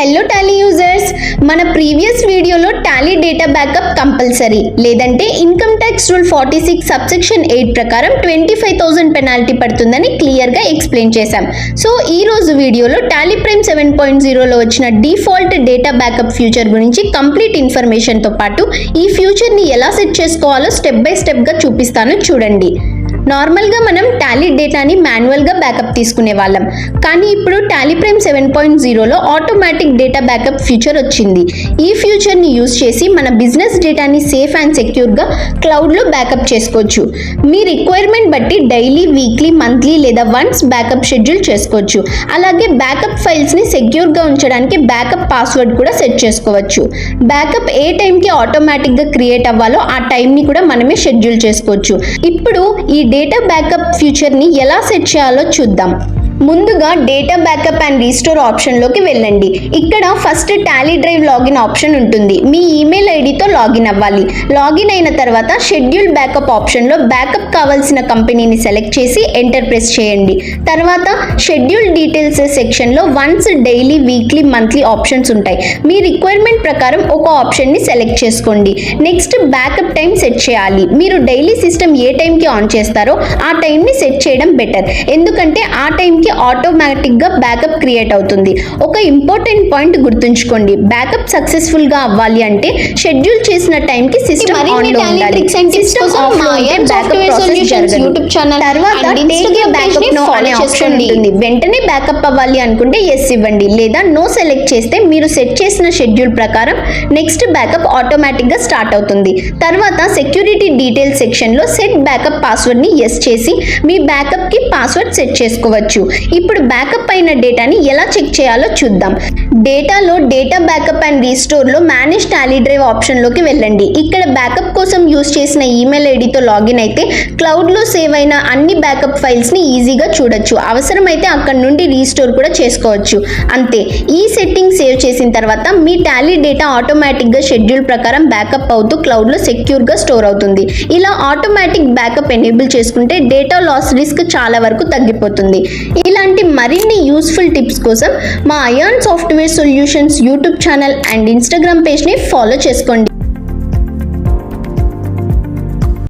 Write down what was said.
Hello Tally users, మన previous వీడియోలో Tally data backup compulsory లేదంటే ఇన్కమ్ ట్యాక్స్ రూల్ 46 సబ్సెక్షన్ 8 ప్రకారం 25,000 పెనాల్టీ పడుతుందని క్లియర్గా ఎక్స్ప్లెయిన్ చేశాం. సో ఈ రోజు వీడియోలో టాలీ ప్రైమ్ 7.0లో వచ్చిన డిఫాల్ట్ డేటా బ్యాకప్ ఫ్యూచర్ గురించి కంప్లీట్ ఇన్ఫర్మేషన్తో పాటు ఈ ఫ్యూచర్ని ఎలా సెట్ చేసుకోవాలో స్టెప్ బై స్టెప్గా చూపిస్తాను, చూడండి. నార్మల్గా మనం టాలీ డేటాని మాన్యువల్గా బ్యాకప్ తీసుకునే వాళ్ళం, కానీ ఇప్పుడు టాలీ ప్రైమ్ 7.0లో ఆటోమేటిక్ డేటా బ్యాకప్ ఫ్యూచర్ వచ్చింది. ఈ ఫ్యూచర్ని యూజ్ చేసి మన బిజినెస్ డేటాని సేఫ్ అండ్ సెక్యూర్గా క్లౌడ్లో బ్యాకప్ చేసుకోవచ్చు. మీ రిక్వైర్మెంట్ బట్టి డైలీ, వీక్లీ, మంత్లీ లేదా వన్స్ బ్యాకప్ షెడ్యూల్ చేసుకోవచ్చు. అలాగే బ్యాకప్ ఫైల్స్ని సెక్యూర్గా ఉంచడానికి బ్యాకప్ పాస్వర్డ్ కూడా సెట్ చేసుకోవచ్చు. బ్యాకప్ ఏ టైంకి ఆటోమేటిక్గా క్రియేట్ అవ్వాలో ఆ టైంని కూడా మనమే షెడ్యూల్ చేసుకోవచ్చు. ఇప్పుడు ఈ డేటా బ్యాకప్ ఫ్యూచర్ని ఎలా సెట్ చేయాలో చూద్దాం. ముందుగా డేటా బ్యాకప్ అండ్ రీస్టోర్ ఆప్షన్లోకి వెళ్ళండి. ఇక్కడ first Tally drive login option ఉంటుంది. మీ ఈమెయిల్ ఐడితో లాగిన్ అవ్వాలి. లాగిన్ అయిన తర్వాత షెడ్యూల్ బ్యాకప్ ఆప్షన్లో బ్యాకప్ కావాల్సిన కంపెనీని సెలెక్ట్ చేసి ఎంటర్ ప్రెస్ చేయండి. తర్వాత షెడ్యూల్ డీటెయిల్స్ సెక్షన్లో once, daily, weekly, monthly options ఉంటాయి. మీ రిక్వైర్మెంట్ ప్రకారం ఒక ఆప్షన్ని సెలెక్ట్ చేసుకోండి. నెక్స్ట్ బ్యాకప్ టైం సెట్ చేయాలి. మీరు డైలీ సిస్టమ్ ఏ టైంకి ఆన్ చేస్తారో ఆ టైంని సెట్ చేయడం బెటర్, ఎందుకంటే ఆ టైంకి ఆటోమేటిక్గా బ్యాకప్ క్రియేట్ అవుతుంది. ఒక ఇంపార్టెంట్ పాయింట్ గుర్తుంచుకోండి, బ్యాకప్ సక్సెస్ఫుల్ గా అవ్వాలి అంటే షెడ్యూల్ చేసిన టైంకి సిస్టమ్ ఆన్ లో ఉండాలి. సిస్టమ్ ఆఫ్ లో ఉంటే బ్యాకప్ ప్రాసెస్ జరగదు. యూట్యూబ్ ఛానల్ తర్వాత టేక్ ఏ బ్యాకప్ నో అనే ఆప్షన్ ఉంటుంది. వెంటనే బ్యాకప్ అవ్వాలి అనుకుంటే ఎస్ ఇవ్వండి, లేదా నో సెలెక్ట్ చేస్తే మీరు సెట్ చేసిన షెడ్యూల్ ప్రకారం నెక్స్ట్ బ్యాకప్ ఆటోమేటిక్ గా స్టార్ట్ అవుతుంది. తర్వాత సెక్యూరిటీ డీటెయిల్స్ సెక్షన్ లో సెట్ బ్యాకప్ పాస్వర్డ్ ని ఎస్ చేసి మీ బ్యాకప్ కి పాస్వర్డ్ సెట్ చేసుకోవచ్చు. ఇప్పుడు బ్యాకప్ అయిన డేటాని ఎలా చెక్ చేయాలో చూద్దాం. డేటాలో డేటా బ్యాకప్ అండ్ రీస్టోర్లో మేనేజ్ టాలీ డ్రైవ్ ఆప్షన్లోకి వెళ్ళండి. ఇక్కడ బ్యాకప్ కోసం యూజ్ చేసిన ఈమెయిల్ ఐడితో లాగిన్ అయితే క్లౌడ్లో సేవ్ అయిన అన్ని బ్యాకప్ ఫైల్స్ని ఈజీగా చూడొచ్చు. అవసరమైతే అక్కడ నుండి రీస్టోర్ కూడా చేసుకోవచ్చు. అంతే, ఈ సెట్టింగ్ సేవ్ చేసిన తర్వాత మీ టాలీ డేటా ఆటోమేటిక్గా షెడ్యూల్ ప్రకారం బ్యాకప్ అవుతూ క్లౌడ్లో సెక్యూర్గా స్టోర్ అవుతుంది. ఇలా ఆటోమేటిక్ బ్యాకప్ ఎనేబుల్ చేసుకుంటే డేటా లాస్ రిస్క్ చాలా వరకు తగ్గిపోతుంది. ఇలాంటి మరిన్ని యూస్ఫుల్ టిప్స్ కోసం మా Ion software solutions YouTube channel and Instagram పేజ్ని ఫాలో చేసుకోండి.